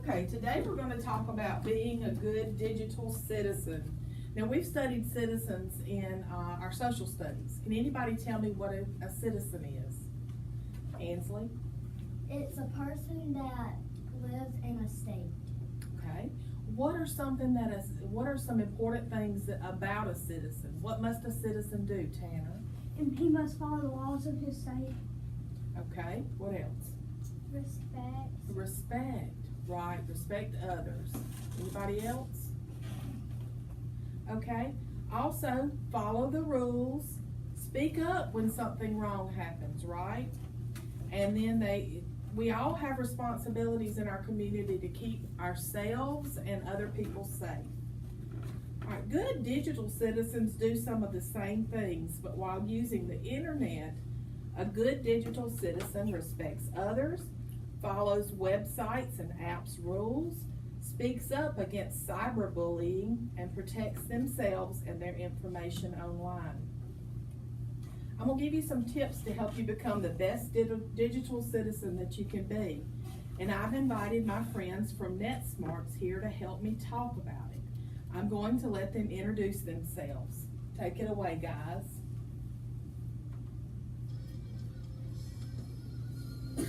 Okay, today we're going to talk about being a good digital citizen. Now, we've studied citizens in our social studies. Can anybody tell me what a citizen is? Ansley? It's a person that lives in a state. Okay. What are some important things about a citizen? What must a citizen do, Tanner? And he must follow the laws of his state. Okay. What else? Respect. Right. Respect others. Anybody else? Okay. Also, follow the rules. Speak up when something wrong happens, right? And then we all have responsibilities in our community to keep ourselves and other people safe. All right, good digital citizens do some of the same things, but while using the internet, a good digital citizen respects others, follows websites and apps rules, speaks up against cyberbullying, and protects themselves and their information online. I'm going to give you some tips to help you become the best digital citizen that you can be. And I've invited my friends from NetSmarts here to help me talk about it. I'm going to let them introduce themselves. Take it away, guys.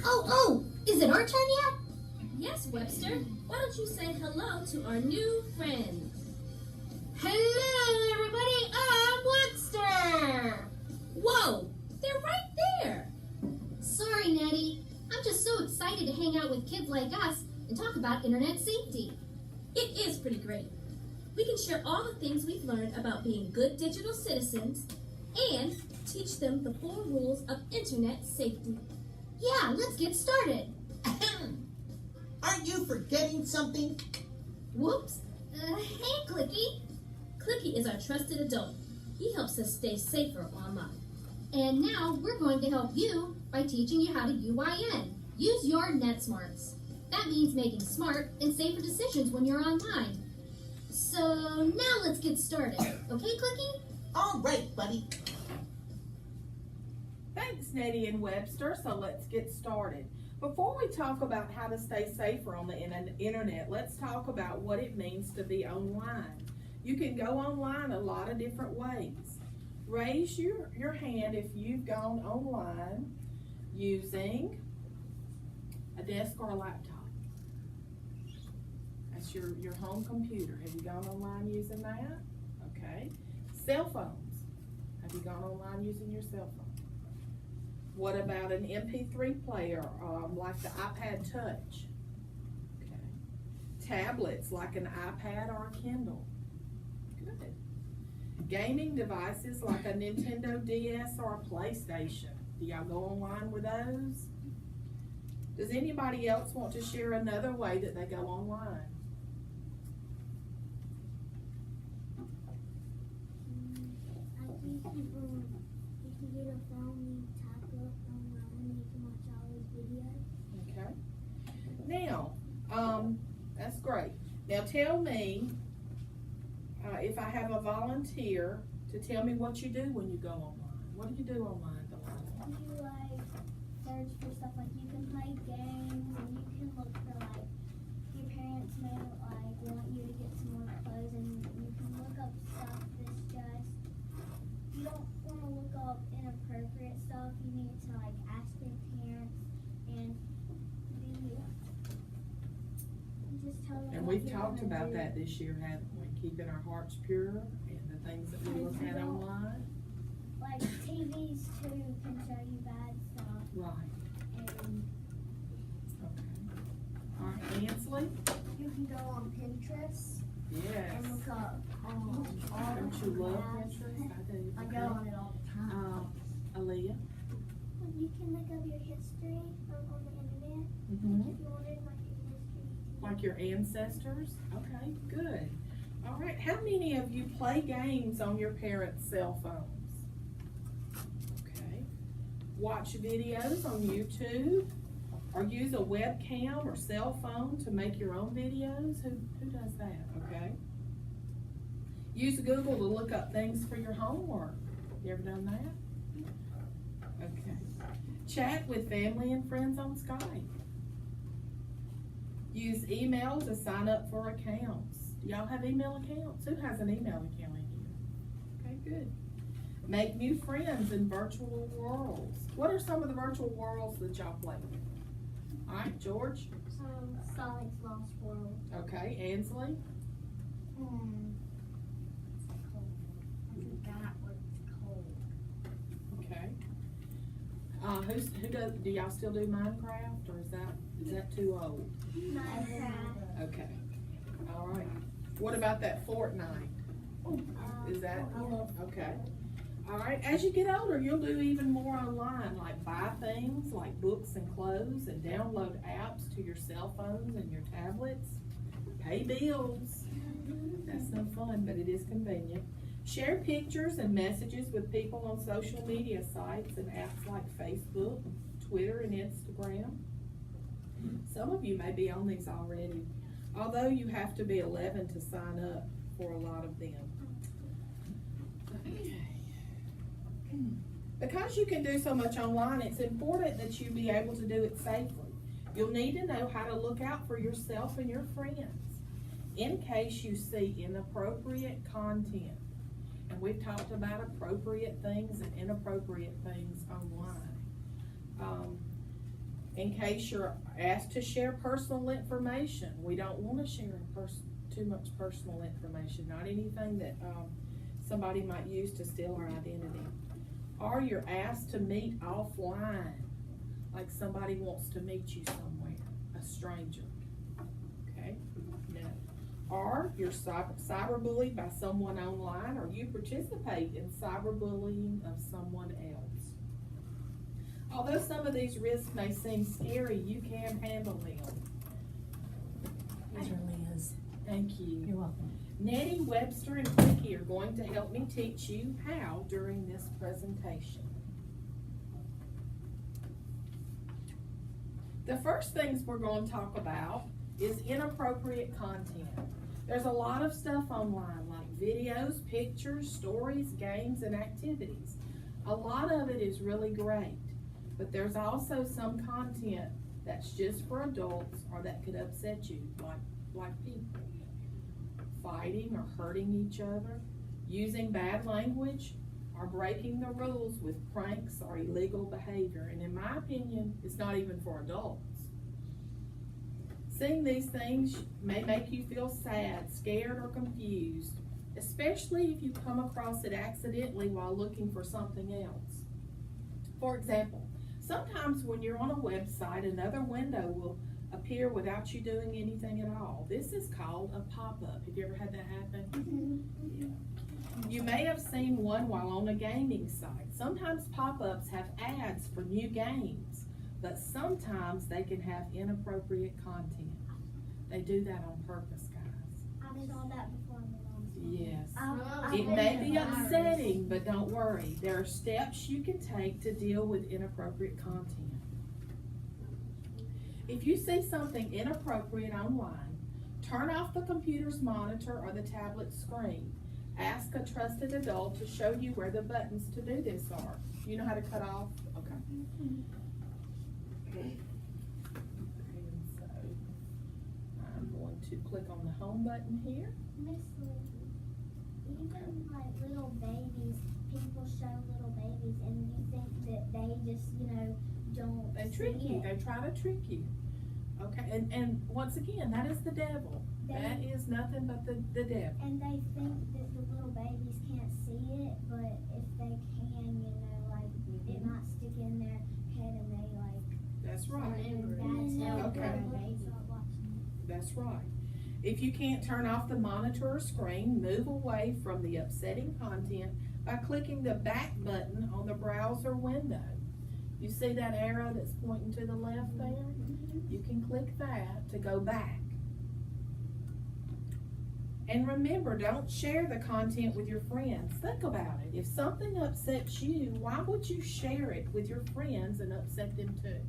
Oh, is it our turn yet? Yes, Webster. Why don't you say hello to our new friends? Hello, everybody. I'm Webster. Whoa, they're right there. Sorry, Nettie. I'm just so excited to hang out with kids like us and talk about internet safety. It is pretty great. We can share all the things we've learned about being good digital citizens and teach them the 4 rules of internet safety. Yeah, let's get started. Aren't you forgetting something? Whoops. Hey, Clicky. Clicky is our trusted adult. He helps us stay safer online. And now we're going to help you by teaching you how to UIN. Use your NetSmarts. That means making smart and safer decisions when you're online. So now let's get started. Okay, Clicky? All right, buddy. Thanks, Nettie and Webster. So let's get started. Before we talk about how to stay safer on the internet, let's talk about what it means to be online. You can go online a lot of different ways. Raise your hand if you've gone online using a desk or a laptop. That's your home computer. Have you gone online using that? Okay. Cell phones. Have you gone online using your cell phone? What about an MP3 player, like the iPad Touch? Okay. Tablets, like an iPad or a Kindle. Good. Gaming devices, like a Nintendo DS or a PlayStation. Do y'all go online with those? Does anybody else want to share another way that they go online? I think you can get a phone and tablet online and you can watch all these videos. Okay. Now, that's great. Now tell me, if I have a volunteer to tell me what you do when you go online. What do you do online, Delilah? You search for stuff like you can play games and you can look for your parents may want you to get some more clothes and you can look up stuff that's just, you don't want to look up inappropriate stuff. You need to ask your parents and just tell them. And we've talked about that this year, haven't we? Keeping our hearts pure and the things that we look at online. Like TVs too can show you bad stuff. Right. And Okay. All right, Ansley? you can go on Pinterest Yes. and look up all Don't you love crafts. Pinterest? I do. I go on it all the time. Aaliyah? You can look up your history on the internet. Mm-hmm. If you wanted your history. Like your ancestors? Okay, good. All right, how many of you play games on your parents' cell phones? Okay. Watch videos on YouTube? Or use a webcam or cell phone to make your own videos? Who does that, okay? Use Google to look up things for your homework. You ever done that? Okay. Chat with family and friends on Skype. Use email to sign up for accounts. Do y'all have email accounts? Who has an email account in here? Okay, good. Make new friends in virtual worlds. What are some of the virtual worlds that y'all play with? All right, George. Sonic's Lost World. Okay, Ansley. I forgot what it's called. Okay. Who does? Do y'all still do Minecraft, or is that too old? Minecraft. Okay. All right. What about that Fortnite? Is that okay? All right. As you get older, you'll do even more online, like buy things like books and clothes, and download apps to your cell phones and your tablets. Pay bills. That's no fun, but it is convenient. Share pictures and messages with people on social media sites and apps like Facebook, Twitter, and Instagram. Some of you may be on these already, although you have to be 11 to sign up for a lot of them. Okay. Because you can do so much online, it's important that you be able to do it safely. You'll need to know how to look out for yourself and your friends in case you see inappropriate content. And we've talked about appropriate things and inappropriate things online. In case you're asked to share personal information, we don't want to share too much personal information, not anything that somebody might use to steal our identity. Or you're asked to meet offline, like somebody wants to meet you somewhere, a stranger. Okay? No. Or you're cyberbullied by someone online, or you participate in cyberbullying of someone else. Although some of these risks may seem scary, you can handle them. These are Leah's. Thank you. You're welcome. Nettie, Webster, and Quickie are going to help me teach you how during this presentation. The first things we're going to talk about is inappropriate content. There's a lot of stuff online, like videos, pictures, stories, games, and activities. A lot of it is really great, but there's also some content that's just for adults or that could upset you, like people. Fighting or hurting each other, using bad language, or breaking the rules with pranks or illegal behavior. And in my opinion, it's not even for adults. Seeing these things may make you feel sad, scared, or confused, especially if you come across it accidentally while looking for something else. For example, sometimes when you're on a website, another window will appear without you doing anything at all. This is called a pop-up. Have you ever had that happen? Yeah. You may have seen one while on a gaming site. Sometimes pop-ups have ads for new games, but sometimes they can have inappropriate content. They do that on purpose, guys. I saw that before on my mom's phone. Yes. I It may be upsetting, but don't worry. There are steps you can take to deal with inappropriate content. If you see something inappropriate online, turn off the computer's monitor or the tablet screen. Ask a trusted adult to show you where the buttons to do this are. You know how to cut off? Okay. And so, I'm going to click on the home button here. Miss Lee, even like little babies, people show little babies and you think that they just, don't They trick see you. it. They try to trick you. Okay, and once again, that is the devil. That is nothing but the devil. And they think that the little babies can't see it, but if they can, it might stick in their head and they That's right. that's how Okay. the babies are watching. That's right. If you can't turn off the monitor or screen, move away from the upsetting content by clicking the back button on the browser window. You see that arrow that's pointing to the left there? You can click that to go back. And remember, don't share the content with your friends. Think about it. If something upsets you, why would you share it with your friends and upset them too?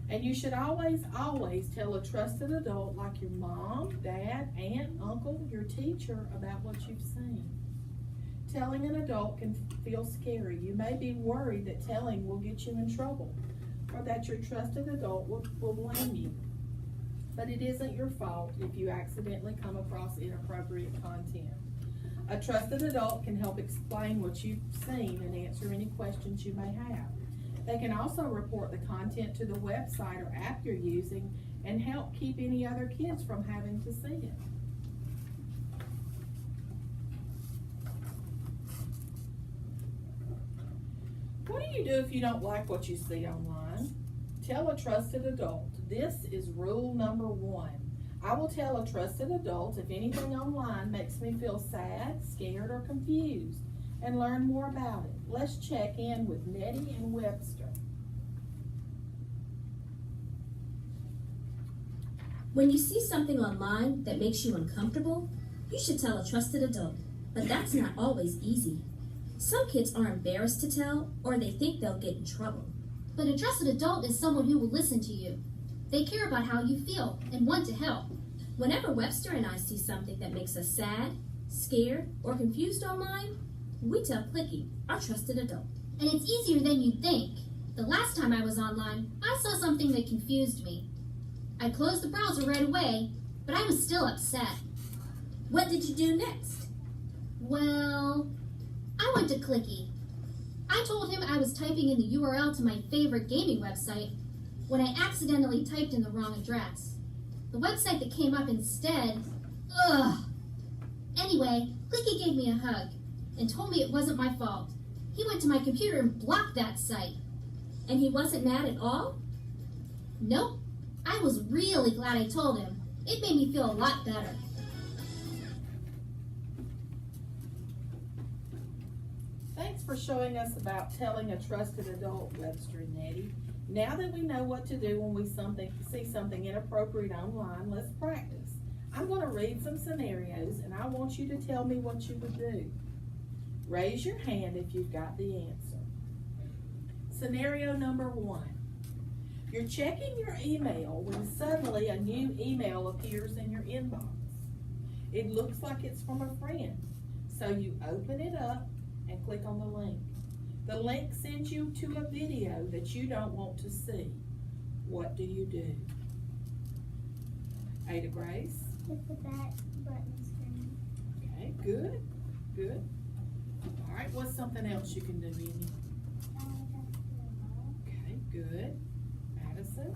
And you should always tell a trusted adult like your mom, dad, aunt, uncle, your teacher about what you've seen. Telling an adult can feel scary. You may be worried that telling will get you in trouble. or that your trusted adult will blame you. But it isn't your fault if you accidentally come across inappropriate content. A trusted adult can help explain what you've seen and answer any questions you may have. They can also report the content to the website or app you're using and help keep any other kids from having to see it. What do you do if you don't like what you see online? Tell a trusted adult. This is rule number 1. I will tell a trusted adult if anything online makes me feel sad, scared, or confused, and learn more about it. Let's check in with Nettie and Webster. When you see something online that makes you uncomfortable, you should tell a trusted adult. But that's not always easy. Some kids are embarrassed to tell, or they think they'll get in trouble. But a trusted adult is someone who will listen to you. They care about how you feel and want to help. Whenever Webster and I see something that makes us sad, scared, or confused online, we tell Clicky, our trusted adult. And it's easier than you'd think. The last time I was online, I saw something that confused me. I closed the browser right away, but I was still upset. What did you do next? Well, I went to Clicky. I told him I was typing in the URL to my favorite gaming website when I accidentally typed in the wrong address. The website that came up instead, Anyway, Clicky gave me a hug and told me it wasn't my fault. He went to my computer and blocked that site. And he wasn't mad at all? Nope. I was really glad I told him. It made me feel a lot better. Thanks for showing us about telling a trusted adult, Webster and Nettie. Now that we know what to do when we see something inappropriate online, let's practice. I'm going to read some scenarios, and I want you to tell me what you would do. Raise your hand if you've got the answer. Scenario number 1. You're checking your email when suddenly a new email appears in your inbox. It looks like it's from a friend, so you open it up and click on the link. The link sends you to a video that you don't want to see. What do you do? Ada Grace? Hit the back button screen. Okay, good, good. All right, what's something else you can do, Amy? Okay, good. Addison?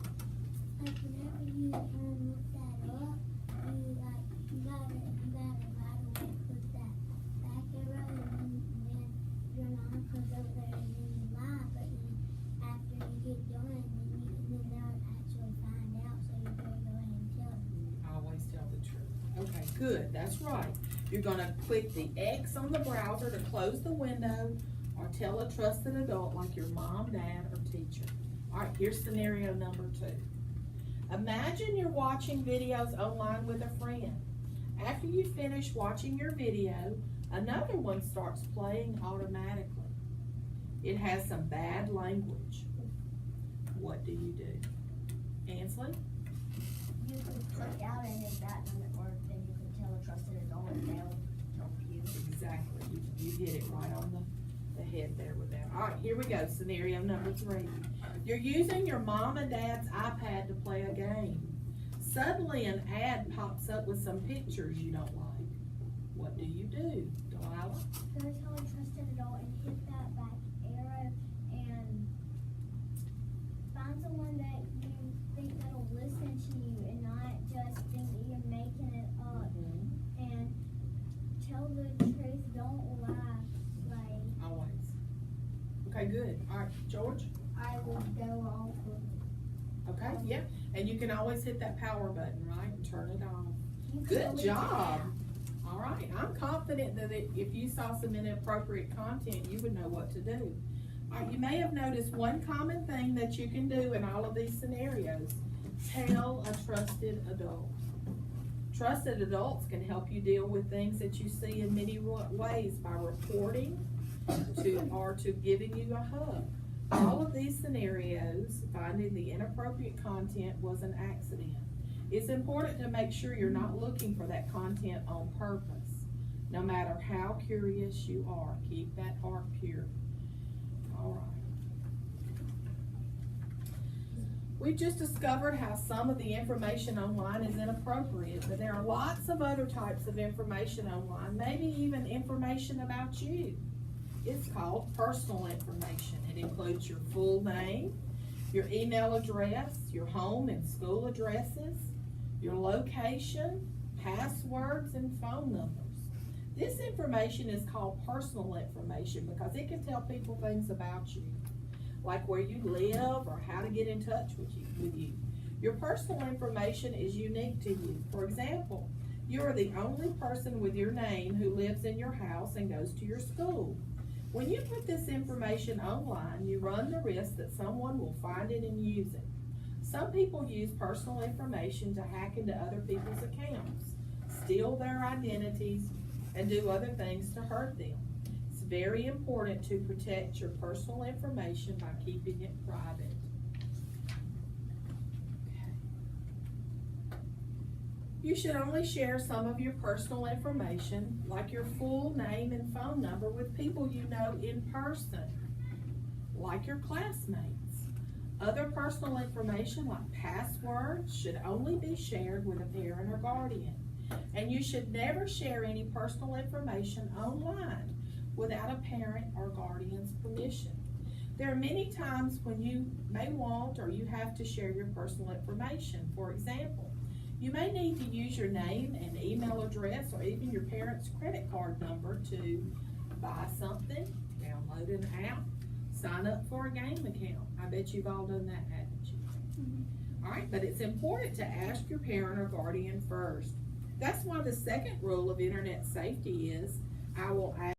Like whenever you look that up, you gotta right away click that back arrow, and then your mama comes over there and then you lie, but after you get done, then they'll actually find out, so you better go ahead and tell them. Always tell the truth. Okay, good, that's right. You're gonna click the X on the browser to close the window or tell a trusted adult like your mom, dad, or teacher. All right, here's scenario number 2. Imagine you're watching videos online with a friend. After you finish watching your video, another one starts playing automatically. It has some bad language. What do you do? Ansley? You could click out, and if that doesn't work, then you can tell a trusted adult and they'll help you. Exactly, you hit it right on the head there with that. All right, here we go, scenario number 3. You're using your mom and dad's iPad to play a game. Suddenly an ad pops up with some pictures you don't like. What do you do, Delilah? Go tell a trusted adult and hit that back arrow and find someone that you think that'll listen to you and not just think that you're making it up. And tell the truth, don't lie. Like, Always. Okay, good. All right, George? I will go off of Okay, yeah. And you can always hit that power button, right, and turn it off. you. Good job. All right, I'm confident that if you saw some inappropriate content, you would know what to do. All right, you may have noticed one common thing that you can do in all of these scenarios. Tell a trusted adult. Trusted adults can help you deal with things that you see in many ways by reporting to giving you a hug. All of these scenarios, finding the inappropriate content was an accident. It's important to make sure you're not looking for that content on purpose. No matter how curious you are, keep that heart pure. All right. We've just discovered how some of the information online is inappropriate, but there are lots of other types of information online, maybe even information about you. It's called personal information. It includes your full name, your email address, your home and school addresses, your location, passwords, and phone numbers. This information is called personal information because it can tell people things about you, like where you live or how to get in touch with you. Your personal information is unique to you. For example, you are the only person with your name who lives in your house and goes to your school. When you put this information online, you run the risk that someone will find it and use it. Some people use personal information to hack into other people's accounts, steal their identities, and do other things to hurt them. It's very important to protect your personal information by keeping it private. You should only share some of your personal information, like your full name and phone number, with people you know in person, like your classmates. Other personal information, like passwords, should only be shared with a parent or guardian. And you should never share any personal information online without a parent or guardian's permission. There are many times when you may want or you have to share your personal information. For example, you may need to use your name and email address or even your parent's credit card number to buy something, download an app, sign up for a game account. I bet you've all done that, haven't you? Mm-hmm. All right, but it's important to ask your parent or guardian first. That's why the second rule of internet safety is, I will ask